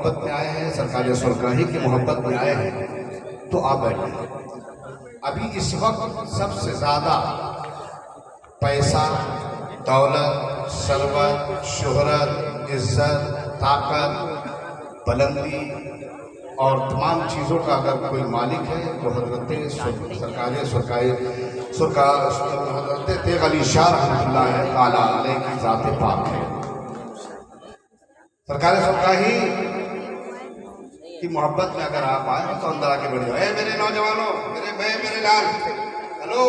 मोहब्बत में आए हैं, सरकार सुरगाही की मोहब्बत में आए हैं, तो आप बैठे। अभी इस वक्त सबसे ज़्यादा पैसा, दौलत, सरवत, शोहरत, इज्जत, ताकत, बुलंदी और तमाम चीज़ों का अगर कोई मालिक है तो हजरत हजरत तेग अली शाह रहमतुल्लाह ताला अलैह की ज़ात पाक है। सरकार सुरगाही की मोहब्बत में अगर आप आए तो अंदर आके बढ़ जाओ। मेरे नौजवानों, मेरे भाई, मेरे लाल, हेलो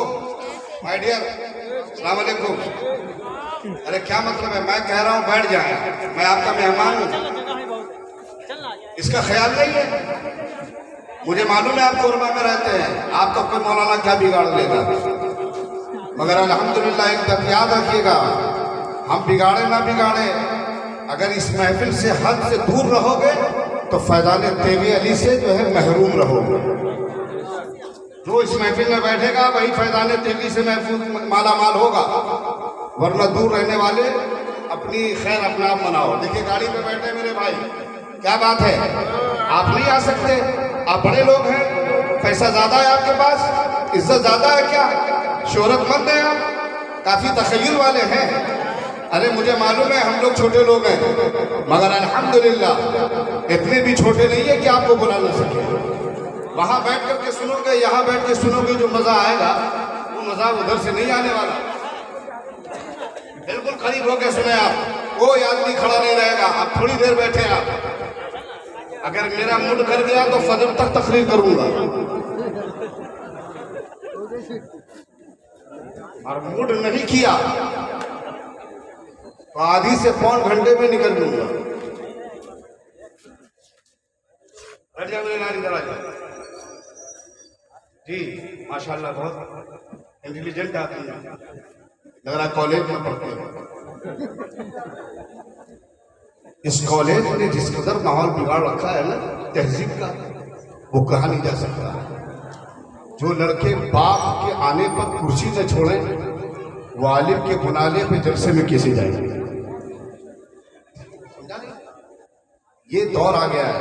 माय डियर, अस्सलाम वालेकुम। अरे क्या मतलब है, मैं कह रहा हूँ बैठ जाए, मैं आपका मेहमान हूँ, इसका ख्याल नहीं है। मुझे मालूम है आप कोरमा में रहते हैं, आपका कोई मौलाना क्या बिगाड़ लेगा, मगर अल्हम्दुलिल्लाह एक बात याद रखिएगा, हम बिगाड़े ना बिगाड़े, अगर इस महफिल से हद से दूर रहोगे तो फैज़ान तेगी अली से जो है महरूम रहोगे। जो इस महफिल में बैठेगा वही फैज़ान तेगी से महफूज माला माल होगा, वरना दूर रहने वाले अपनी खैर अपना आप मनाओ। देखिए गाड़ी पे बैठे मेरे भाई, क्या बात है, आप नहीं आ सकते, आप बड़े लोग हैं, पैसा ज्यादा है आपके पास, इज्जत ज्यादा है, क्या शोहरतमंद है आप, काफी तखय्युल वाले हैं। अरे मुझे मालूम है हम लोग छोटे लोग हैं, मगर अल्हम्दुलिल्लाह इतने भी छोटे नहीं है कि आपको बुला ना सके। वहां बैठ करके सुनोगे, यहाँ बैठ के सुनोगे, जो मजा आएगा वो मजा उधर से नहीं आने वाला। बिल्कुल करीब होकर सुने आप, कोई आदमी खड़ा नहीं रहेगा, आप थोड़ी देर बैठे आप। अगर मेरा मूड कर गया तो फजर तक तकरीर करूंगा, और मूड नहीं किया तो आधी से पौन घंटे में निकल लूंगा। बैठ जाओ मेरे नारी, जरा जी, माशाल्लाह बहुत इंटेलिजेंट आदमी है, लग रहा कॉलेज में पढ़ते हैं। इस कॉलेज ने जिस कदर माहौल बिगाड़ रखा है ना तहजीब का, वो कहा नहीं जा सकता। जो लड़के बाप के आने पर कुर्सी न छोड़े, वो आलिम के बुनाले पे जलसे में कैसे जाएंगे, समझा नहीं? ये दौर आ गया है,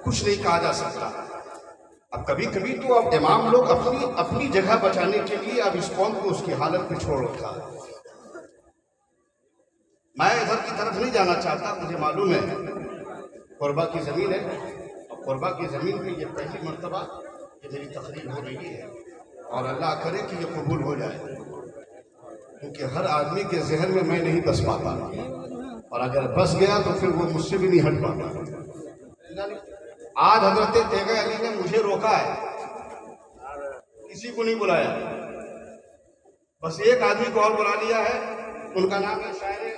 कुछ नहीं कहा जा सकता। अब कभी कभी तो अब इमाम लोग अपनी जगह बचाने के लिए अब इस कौम को उसकी हालत में छोड़ रखा है। मैं इधर की तरफ नहीं जाना चाहता, मुझे मालूम है कोरबा की ज़मीन है, और कोरबा की ज़मीन पे ये पहली मर्तबा ये मेरी तकरीर हो रही है, और अल्लाह करे कि ये कबूल हो जाए, क्योंकि हर आदमी के जहन में मैं नहीं बस पाता, और अगर बस गया तो फिर वो मुझसे भी नहीं हट पाता। आज हजरत तेगा अली ने मुझे रोका है, किसी को नहीं बुलाया, बस एक आदमी को और बुला लिया है, उनका नाम है शायर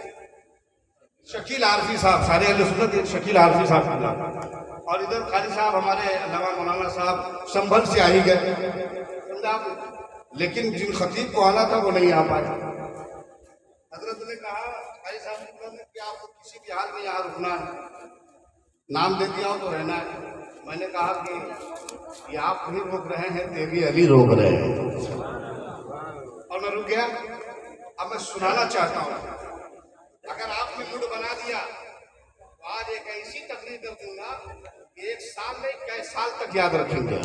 शकील आरफी साहब, सारे अहले सुन्नत शकील आरफी साहब, और इधर खाली साहब हमारे अल्लामा मौलाना साहब संभल से आ ही गए, समझा। लेकिन जिन खतीब को आना था वो नहीं आ पाए। हजरत ने कहा खाली साहब कि आपको किसी भी हाल में यहाँ रुकना है, नाम दे दिया हो तो रहना है। मैंने कहा कि ये आप नहीं रोक रहे हैं, तेगी अली रोक रहे हैं, और मैं रुक गया। अब मैं सुनाना चाहता हूँ, अगर आपने मूड बना दिया तो आज एक ऐसी तकरीर कर दूंगा कि एक साल नहीं कई साल तक याद रखेंगे,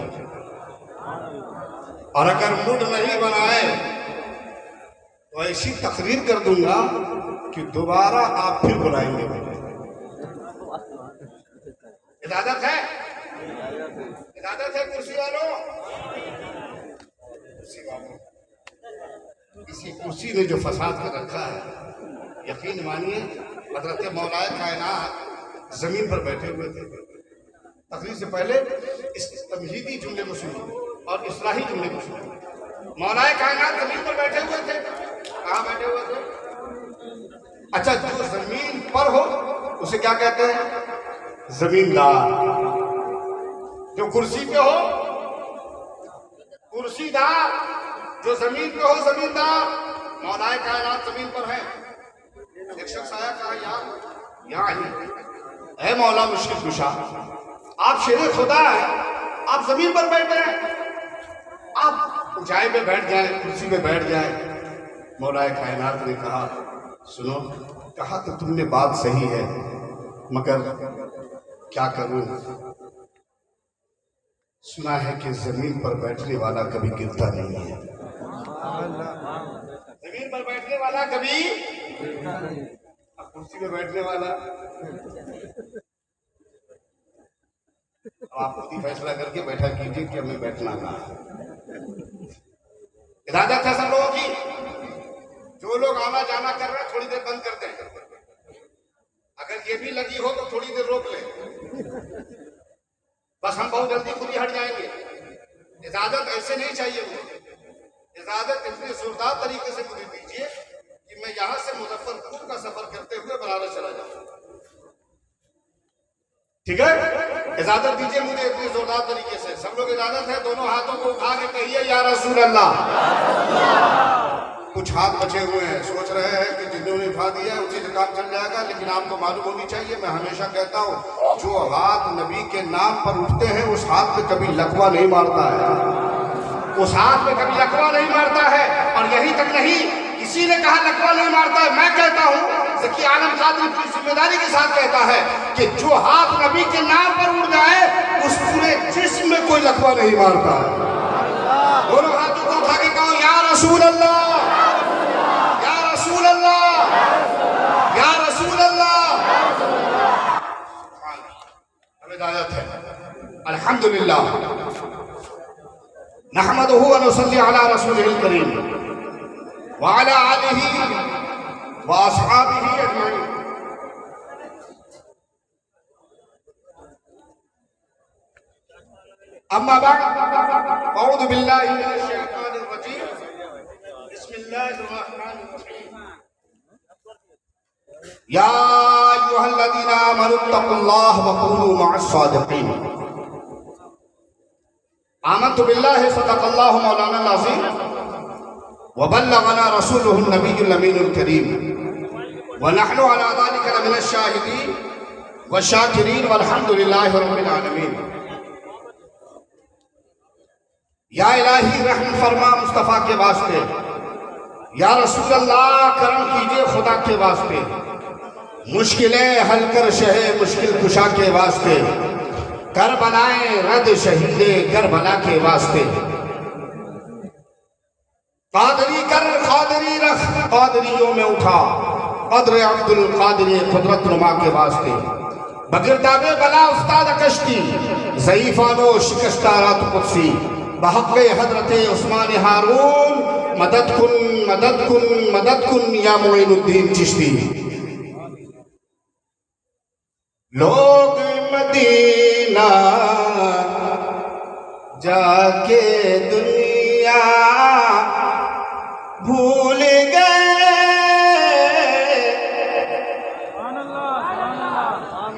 और अगर मूड नहीं बनाए तो ऐसी तकरीर कर दूंगा कि दोबारा आप फिर बुलाएंगे। इजाजत है, इजाजत है कुर्सी वालों, कुर्सी वालों, इसी कुर्सी ने जो फसाद कर रखा है, यकीन मानिए हजरत मौलाए कायनात जमीन पर बैठे हुए थे। तकरीर से पहले इस तमहीदी जुमले को सुनिए और इस्लाही जुमले को सुनिए। मौलाए कायनात जमीन पर बैठे हुए थे, कहाँ बैठे हुए थे? अच्छा, जो जमीन पर हो उसे क्या कहते हैं? जमींदार। जो कुर्सी पे हो कुर्सीदार, जो जमीन पे हो जमींदार। मौलाए कायनात जमीन पर है। एक शख्स आया, कहा यहाँ है मौला मुश्किल कुशा, आप शेरे खुदा है, आप जमीन पर बैठे हैं, आप ऊंचाई पे बैठ जाए, कुर्सी पे बैठ जाए। मौलाए कायनात ने कहा, सुनो, कहा तो तुमने बात सही है, मगर क्या करूं? सुना है कि जमीन पर बैठने वाला कभी गिरता नहीं है। जमीन पर बैठने वाला कभी, अब कुर्सी पे बैठने वाला, अब आप खुद ही फैसला करके बैठा कीजिए कि हमें बैठना कहाँ है। इजाजत है सब लोगों की। जो लोग आना जाना कर रहे हैं थोड़ी देर बंद कर दें। अगर ये भी लगी हो तो थोड़ी देर रोक लें, बस हम बहुत जल्दी खुद ही हट जाएंगे। इजाजत ऐसे नहीं चाहिए मुझे। इजाजत इतने जोरदार तरीके से मुझे दीजिए कि मैं यहां से मुजफ्फरपुर का सफर करते हुए बनारस चला जाऊं। ठीक है, इजाजत दीजिए मुझे इतने जोरदार तरीके से। सब लोग इजाजत है, दोनों हाथों को उठा के कहिए या रसूल अल्लाह। कुछ हाथ बचे हुए हैं, सोच रहे हैं कि जिन्होंने उठा दिया है उसी से काम चल जाएगा, लेकिन आपको मालूम होनी चाहिए, मैं हमेशा कहता हूं जो हाथ नबी के नाम पर उठते हैं उस हाथ पे कभी लकवा नहीं मारता है, उस हाथ पे कभी लकवा नहीं मारता है। और यही तक नहीं, किसी ने कहा लकवा नहीं मारता है, मैं कहता हूं ज़की आलम कादरी पूरी जिम्मेदारी के साथ कहता है कि जो हाथ नबी के नाम पर उड़ जाए उस पूरे जिस्म में कोई लकवा नहीं मारता है। दोनों हाथों को उठा के कहो या रसूल अल्लाह, या रसूल अल्लाह, या रसूल अल्लाह। हमें इजाजत है। अल्हम्दुलिल्लाह नहमदुहु व नुसल्ली अला रसूलिहिल करीम व अला आलिहि व अस्हाबिहि अजमईन। अम्मा बाद, अऊज़ु बिल्लाहि मिनश शैतानिर रजीम, बिस्मिल्लाहिर रहमानिर रहीम। या अय्युहल्लज़ीना आमनुत्तक़ुल्लाह व कूनू मअस सादिक़ीन। आमन्तु बिल्लाहि सदक़ल्लाहु मौलाना अज़ीम व बल्लगना रसूलुहुन नबियुल अमीनुल करीम व नहनु अला ज़ालिका लमिनश शाहिदीन व शाकिरीन वल्हम्दुलिल्लाहि रब्बिल आलमीन। या इलाही रहम फरमा मुस्तफ़ा के वास्ते, या रसूल अल्लाह करम कीजिए खुदा के वास्ते, मुश्किलें हल कर शहे मुश्किल कुशा के वास्ते, कर बनाए रद शहीदे करबला के वास्ते। कादरी कर कादरी रख कादरियों में उठा, कद्र अब्दुल कादरी कुदरत नुमा के वास्ते। बगिरदाबे बला उस्ताद कश्ती ज़ईफ़ानो शिकस्ता रात कुदसी, बहक़ हज़रत उस्मान हारून मदद कुन मदद कुन मदद कुन या मोइनुद्दीन चिश्ती। लोग मदीना जाके दुनिया भूल गए।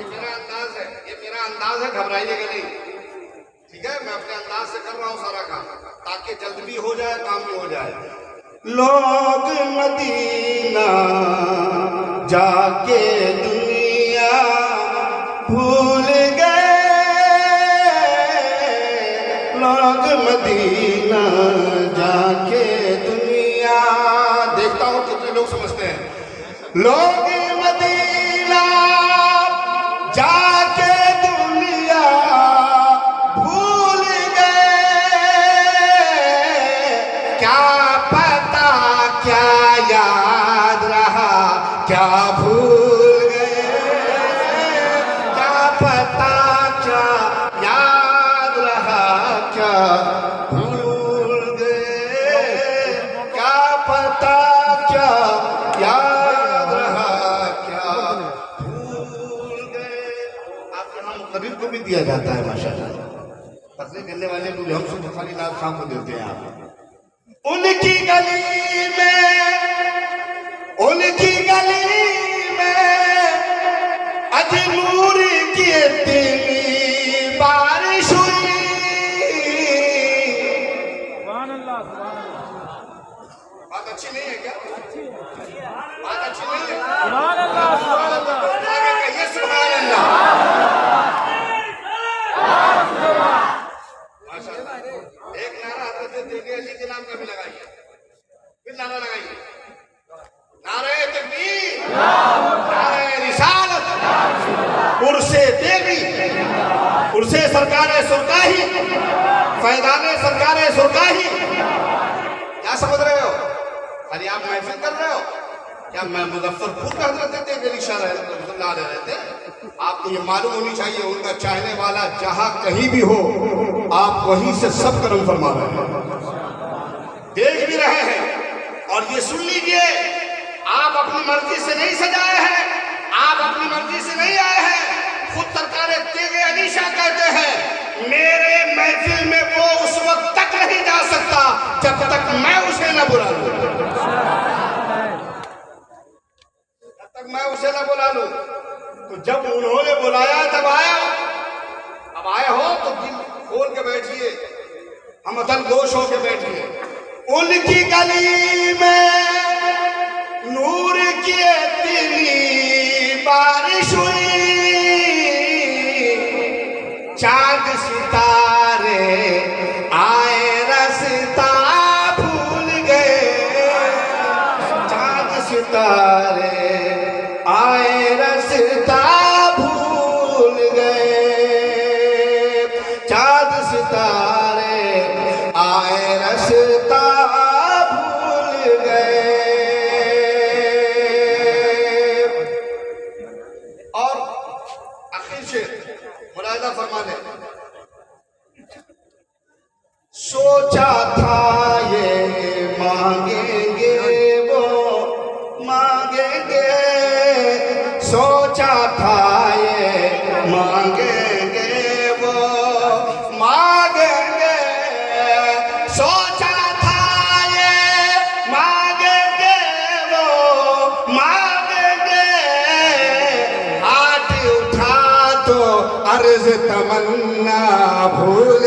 मेरा अंदाज है, ये मेरा अंदाज है, घबराइएगा नहीं, ठीक है? मैं अपने अंदाज से कर रहा हूँ सारा काम ताकि जल्द भी हो जाए, काम भी हो जाए। लोग मदीना जाके दुनिया भूल गए, लोग मदीना जाके दुनिया। देखता हूँ कितने लोग समझते हैं। लोग मदीना जाके दुनिया भूल गए, क्या पता क्या याद रहा क्या भूल गए, क्या पता क्या याद रहा क्या भूल गए, क्या पता क्या याद रहा क्या भूल गए। आप यहाँ मुकर्रिर को भी दिया जाता है माशाअल्लाह, पतले करने वाले को हम सब खाली नाम शाम को देते हैं आप। उनकी गली में, उनकी गली में अजनूर की इतनी बारिश हुई। बात अच्छी नहीं है क्या? बात अच्छी नहीं है? सुभान अल्लाह, सुभान अल्लाह, कहिए सुभान अल्लाह। एक नारा हज़रत अली के नाम का भी लगाइए, फिर नारा लगाइए, नारे तकबीर, नारे रिसालत, उर्से सरकार सुरकाही, फैदाने सरकार सुरकाही। क्या समझ रहे हो? अरे आप महफिल कर रहे हो क्या? मैं मुजफ्फरपुर का हजरत ला रहे थे। आपको ये मालूम होनी चाहिए, उनका चाहने वाला जहां कहीं भी हो, आप वहीं से सब कर्म फरमा रहे हैं, देख भी रहे हैं। और ये सुन लीजिए, आप अपनी मर्जी से नहीं सजाए हैं, आप अपनी मर्जी से नहीं आए हैं। खुद सरकार तेगे अनीशा कहते हैं, मेरे महफिल में वो उस वक्त तक नहीं जा सकता जब तक मैं उसे न बुला लूं, जब तक मैं उसे न बुला लूं। तो जब उन्होंने बुलाया तब आया। अब आए हो तो दिल खोल के बैठिए, हम अतल गोश होके बैठिए। उनकी गली में नूर की इतनी बारिश हुई, चांद सितारे आए रास्ता भूल गए, चांद सितारे आए रास्ता भूल गए, चांद सितारे आए रास्ता भूल गए। और आखिर से मुलाहिजा फरमा ले, सोचा था ये मांगेंगे वो मांगेंगे, सोचा था ये मांगेंगे वो मांगेंगे, सोचा था ये मांगेंगे वो मांगेंगे, हाथ उठा तो अर्ज तमन्ना भूल